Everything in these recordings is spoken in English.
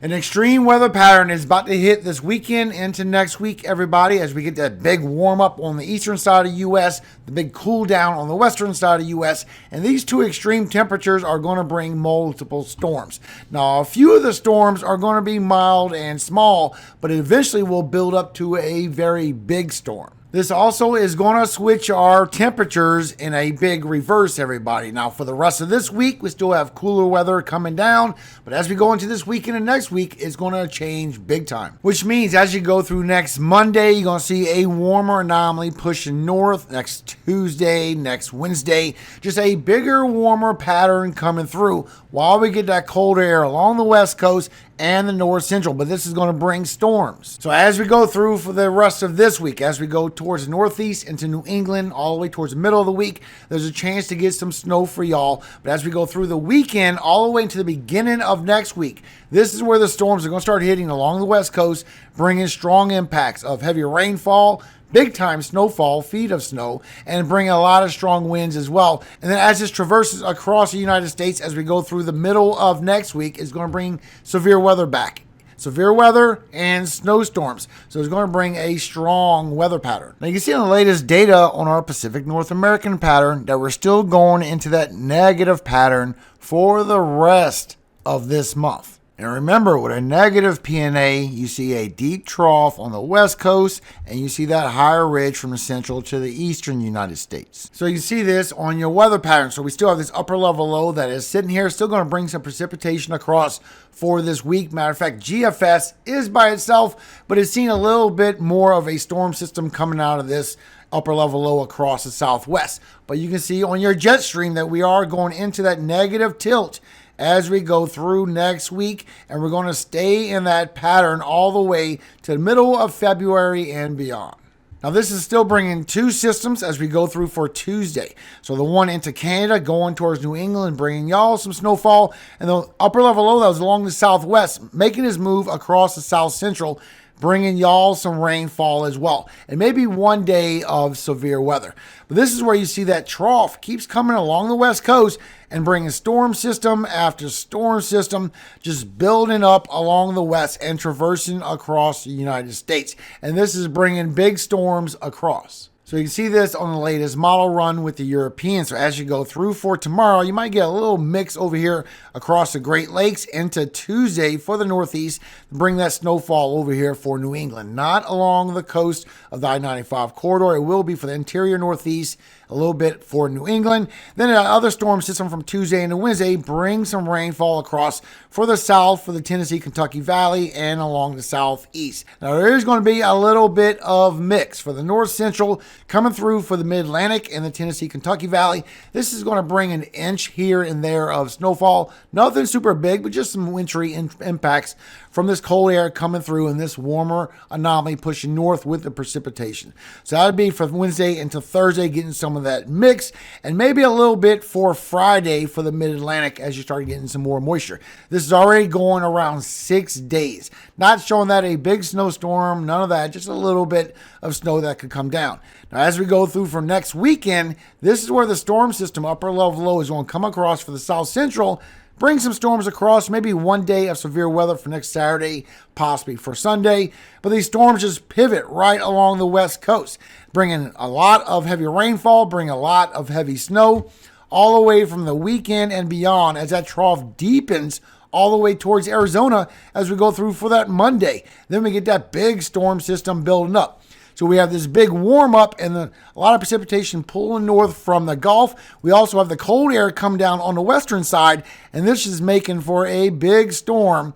An extreme weather pattern is about to hit this weekend into next week, everybody, as we get that big warm up on the eastern side of the U.S., the big cool down on the western side of the U.S., and these two extreme temperatures are going to bring multiple storms. Now, a few of the storms are going to be mild and small, but it eventually will build up to a very big storm. This also is going to switch our temperatures in a big reverse, everybody. Now, for the rest of this week, we still have cooler weather coming down. But as we go into this weekend and next week, it's going to change big time. Which means as you go through next Monday, you're going to see a warmer anomaly pushing north. Next Tuesday, next Wednesday, just a bigger, warmer pattern coming through while we get that cold air along the west coast and the north central, but this is going to bring storms. So as we go through for the rest of this week, as we go towards the northeast into New England, all the way towards the middle of the week, there's a chance to get some snow for y'all. But as we go through the weekend, all the way into the beginning of next week, this is where the storms are going to start hitting along the west coast, bringing strong impacts of heavy rainfall, big time snowfall, feet of snow, and bring a lot of strong winds as well. And then as this traverses across the United States, as we go through the middle of next week, it's going to bring severe weather back. Severe weather and snowstorms. So it's going to bring a strong weather pattern. Now you can see on the latest data on our Pacific North American pattern that we're still going into that negative pattern for the rest of this month. And remember, with a negative PNA, you see a deep trough on the west coast, and you see that higher ridge from the central to the eastern United States. So you see this on your weather pattern. So we still have this upper level low that is sitting here, still going to bring some precipitation across for this week. Matter of fact, GFS is by itself, but it's seen a little bit more of a storm system coming out of this upper level low across the southwest. But you can see on your jet stream that we are going into that negative tilt as we go through next week, and we're going to stay in that pattern all the way to the middle of February and beyond. Now, this is still bringing two systems as we go through for Tuesday. So the one into Canada going towards New England, bringing y'all some snowfall, and the upper level low that was along the southwest, making his move across the south central, bringing y'all some rainfall as well, and maybe one day of severe weather. But this is where you see that trough keeps coming along the west coast and bringing storm system after storm system, just building up along the west and traversing across the United States. And this is bringing big storms across. So you can see this on the latest model run with the Europeans. So as you go through for tomorrow, you might get a little mix over here across the Great Lakes into Tuesday for the Northeast, bring that snowfall over here for New England. Not along the coast of the I-95 corridor. It will be for the interior Northeast, a little bit for New England. Then another storm system from Tuesday into Wednesday brings some rainfall across for the south, for the Tennessee, Kentucky Valley, and along the southeast. Now there is going to be a little bit of mix for the north central coming through for the mid-Atlantic and the Tennessee, Kentucky Valley. This is going to bring an inch here and there of snowfall. Nothing super big, but just some wintry impacts from this cold air coming through and this warmer anomaly pushing north with the precipitation. So that would be for Wednesday into Thursday, getting some of that mix, and maybe a little bit for Friday for the mid-Atlantic as you start getting some more moisture. This is already going around 6 days. Not showing that a big snowstorm, none of that, just a little bit of snow that could come down. Now, as we go through for next weekend, this is where the storm system, upper level low, is going to come across for the south central, bring some storms across, maybe one day of severe weather for next Saturday, possibly for Sunday. But these storms just pivot right along the west coast, bringing a lot of heavy rainfall, bring a lot of heavy snow, all the way from the weekend and beyond as that trough deepens all the way towards Arizona as we go through for that Monday. Then we get that big storm system building up. So we have this big warm up and a lot of precipitation pulling north from the Gulf. We also have the cold air come down on the western side, and this is making for a big storm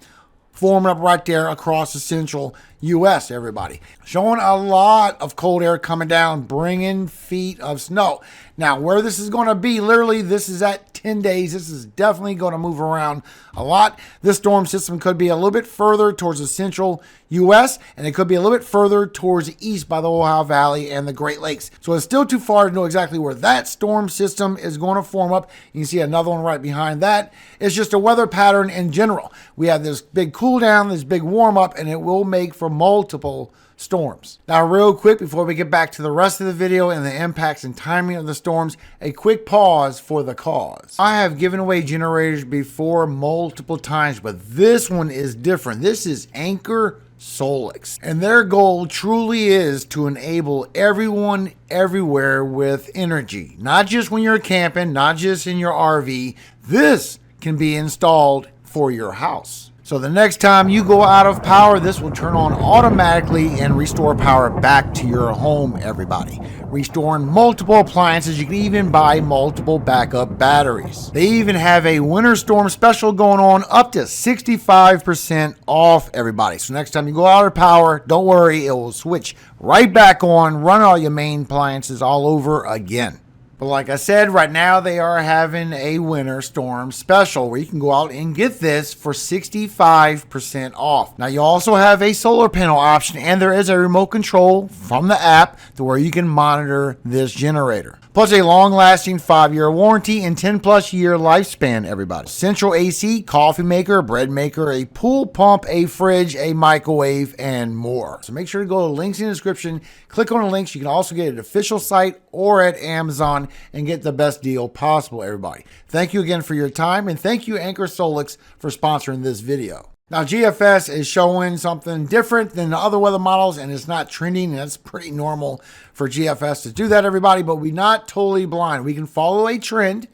forming up right there across the central U.S., everybody. Showing a lot of cold air coming down, bringing feet of snow. Now, where this is going to be, literally, this is at 10 days. This is definitely going to move around a lot. This storm system could be a little bit further towards the central U.S., and it could be a little bit further towards the east by the Ohio Valley and the Great Lakes. So it's still too far to know exactly where that storm system is going to form up. You can see another one right behind that. It's just a weather pattern in general. we have this big cool down, this big warm up, and it will make for multiple storms. Now, real quick, before we get back to the rest of the video and the impacts and timing of the storms, a quick pause for the cause. I have given away generators before multiple times, but this one is different. This is Anker SOLIX, and their goal truly is to enable everyone everywhere with energy, not just when you're camping, not just in your RV. This can be installed for your house. So the next time you go out of power, this will turn on automatically and restore power back to your home, everybody. Restoring multiple appliances. You can even buy multiple backup batteries. They even have a winter storm special going on, up to 65% off, everybody. So next time you go out of power, don't worry, it will switch right back on, run all your main appliances all over again. But like I said, right now they are having a winter storm special where you can go out and get this for 65% off. Now you also have a solar panel option, and there is a remote control from the app to where you can monitor this generator. Plus a long-lasting 5-year warranty and 10+ year lifespan, everybody. Central AC, coffee maker, bread maker, a pool pump, a fridge, a microwave, and more. So make sure to go to links in the description. Click on the links. You can also get it at official site or at Amazon and get the best deal possible, everybody. Thank you again for your time, and thank you, Anker SOLIX, for sponsoring this video. Now, GFS is showing something different than the other weather models, and it's not trending, and that's pretty normal for GFS to do that, everybody, but we're not totally blind. We can follow a trend,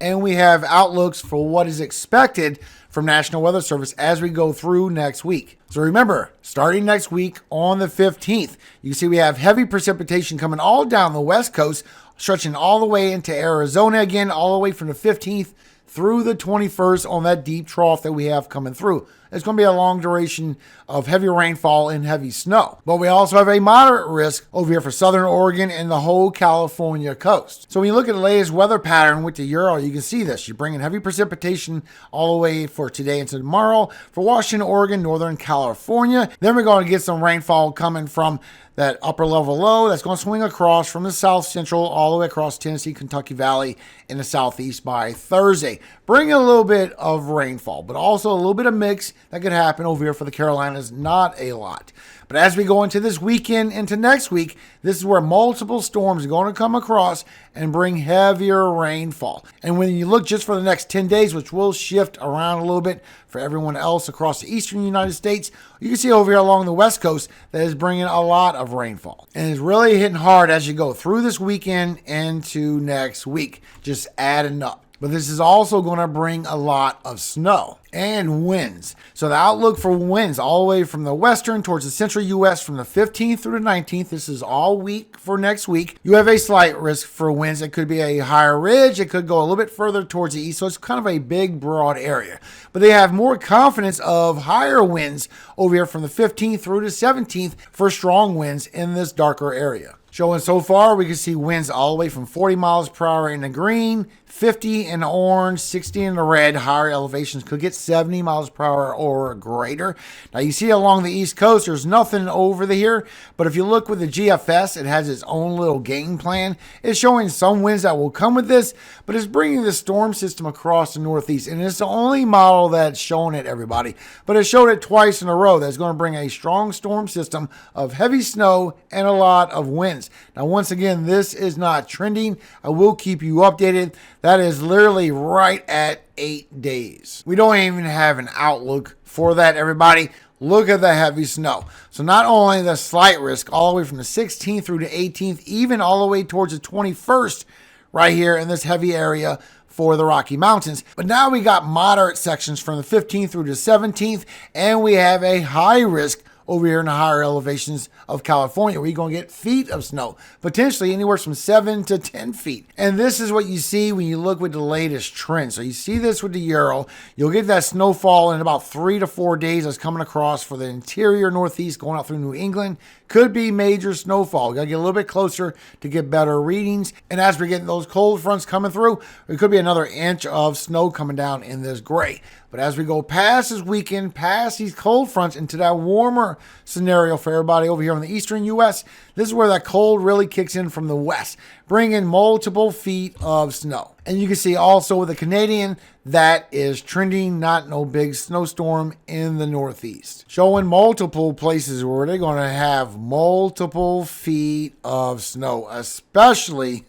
and we have outlooks for what is expected from National Weather Service as we go through next week. So remember, starting next week on the 15th, you can see we have heavy precipitation coming all down the West Coast, stretching all the way into Arizona again, all the way from the 15th through the 21st on that deep trough that we have coming through. It's going to be a long duration of heavy rainfall and heavy snow. But we also have a moderate risk over here for southern Oregon and the whole California coast. So when you look at the latest weather pattern with the Euro, you can see this. You're bringing heavy precipitation all the way for today and tomorrow for Washington, Oregon, Northern California. Then we're going to get some rainfall coming from that upper level low that's going to swing across from the south central all the way across Tennessee, Kentucky Valley in the southeast by Thursday. Bringing a little bit of rainfall, but also a little bit of mix that could happen over here for the Carolinas. Not a lot. But as we go into this weekend, into next week, this is where multiple storms are going to come across and bring heavier rainfall. And when you look just for the next 10 days, which will shift around a little bit for everyone else across the eastern United States, you can see over here along the West Coast that is bringing a lot of rainfall. And it's really hitting hard as you go through this weekend into next week, just adding up. But this is also going to bring a lot of snow and winds. So the outlook for winds all the way from the western towards the central U.S. from the 15th through the 19th. This is all week for next week. You have a slight risk for winds. It could be a higher ridge. It could go a little bit further towards the east. So it's kind of a big, broad area. But they have more confidence of higher winds over here from the 15th through the 17th for strong winds in this darker area. Showing so far, we can see winds all the way from 40 miles per hour in the green, 50 in the orange, 60 in the red. Higher elevations could get 70 miles per hour or greater. Now you see along the East Coast, there's nothing over here. But if you look with the GFS, it has its own little game plan. It's showing some winds that will come with this, but it's bringing the storm system across the Northeast. And it's the only model that's showing it, everybody. But it showed it twice in a row. That's going to bring a strong storm system of heavy snow and a lot of winds. Now, once again, this is not trending. I will keep you updated. That is literally right at 8 days. We don't even have an outlook for that, everybody. Look at the heavy snow. So not only the slight risk all the way from the 16th through the 18th, even all the way towards the 21st right here in this heavy area for the Rocky Mountains. But now we got moderate sections from the 15th through the 17th, and we have a high risk over here in the higher elevations of California, where you're going to get feet of snow, potentially anywhere from 7 to 10 feet. And this is what you see when you look with the latest trend. So you see this with the Euro. You'll get that snowfall in about 3 to 4 days that's coming across for the interior Northeast, going out through New England. Could be major snowfall. You got to get a little bit closer to get better readings. And as we're getting those cold fronts coming through, it could be another inch of snow coming down in this gray. But as we go past this weekend, past these cold fronts into that warmer scenario for everybody over here in the eastern U.S. This is where that cold really kicks in from the west, bringing multiple feet of snow. And you can see also with the Canadian, that is trending, not no big snowstorm in the northeast. Showing multiple places where they're going to have multiple feet of snow, especially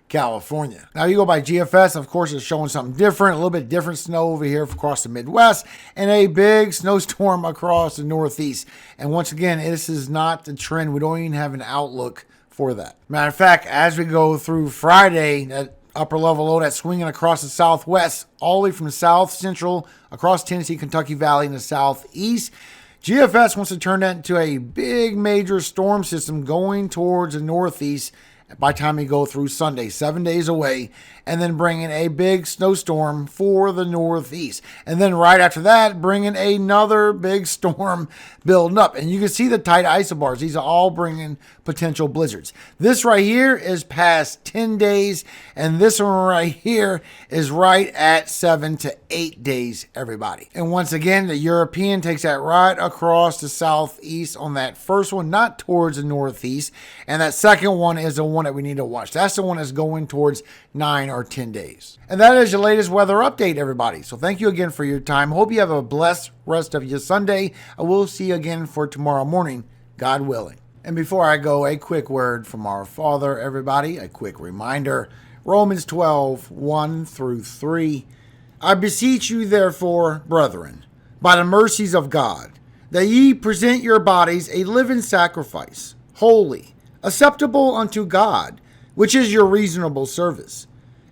California. Now you go by GFS, of course, it's showing something different, a little bit different snow over here across the Midwest, and a big snowstorm across the Northeast. And once again, this is not the trend. We don't even have an outlook for that. Matter of fact, as we go through Friday, that upper level low that's swinging across the Southwest, all the way from the South Central, across Tennessee, Kentucky Valley, and the Southeast, GFS wants to turn that into a big major storm system going towards the Northeast by the time we go through Sunday, 7 days away, and then bringing a big snowstorm for the Northeast. And then right after that, bringing another big storm building up. And you can see the tight isobars. These are all bringing potential blizzards. This right here is past 10 days, and this one right here is right at 7 to 8 days, everybody. And once again, the European takes that right across the southeast on that first one, not towards the northeast. And that second one is the one that we need to watch. That's the one that's going towards 9 or 10 days. And that is your latest weather update, everybody. So thank you again for your time. Hope you have a blessed rest of your Sunday. I will see you again for tomorrow morning, God willing. And before I go, a quick word from our Father, everybody. A quick reminder. Romans 12, 1 through 3. I beseech you, therefore, brethren, by the mercies of God, that ye present your bodies a living sacrifice, holy, acceptable unto God, which is your reasonable service.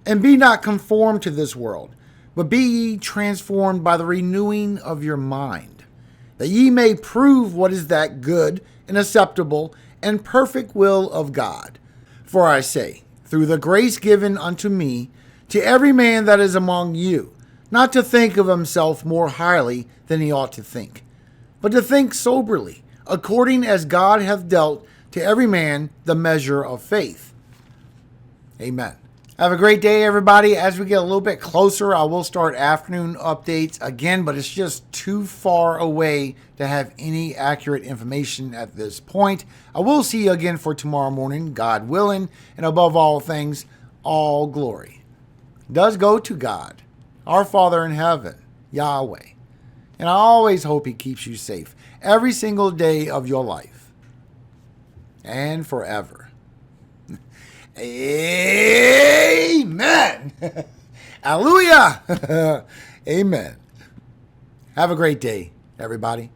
And be not conformed to this world, but be ye transformed by the renewing of your mind, that ye may prove what is that good and acceptable and perfect will of God. For I say, through the grace given unto me, to every man that is among you, not to think of himself more highly than he ought to think, but to think soberly, according as God hath dealt to every man the measure of faith. Amen. Have a great day, everybody. As we get a little bit closer, I will start afternoon updates again, but it's just too far away to have any accurate information at this point. I will see you again for tomorrow morning, God willing, and above all things, all glory does go to God, our Father in heaven, Yahweh. And I always hope He keeps you safe every single day of your life and forever. Amen. Hallelujah. Amen. Have a great day, everybody.